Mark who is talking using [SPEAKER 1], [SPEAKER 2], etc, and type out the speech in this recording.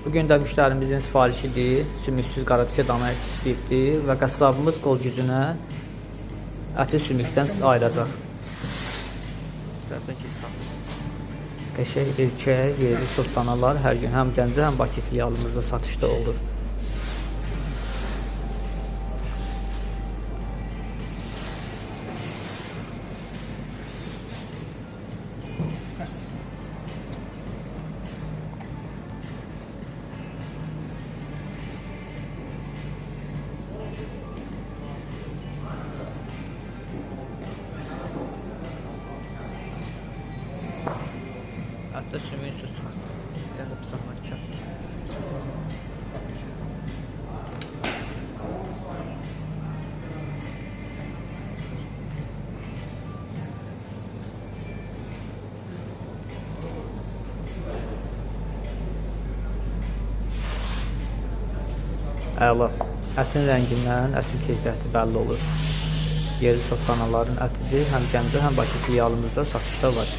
[SPEAKER 1] Bugün də müştərimizin sifarişidir. Sümüksüz qaraçı dana ət istəyibdir və qəssabımız qol gücünə əti sümükdən ayıracaq. Qəşəng erkək, yerli sot danalar hər gün həm Gəncə, həm Bakı filialımızda satışda olur. Hətta sümüyün üstü çıxar. Yəni bıçaqla kəs. Əla. Ətin rəngindən ətin keyfiyyəti bəlli olur. Yerli sot danaların ətidir. Həm Gəncə, həm Bakı filialımızda satışda var.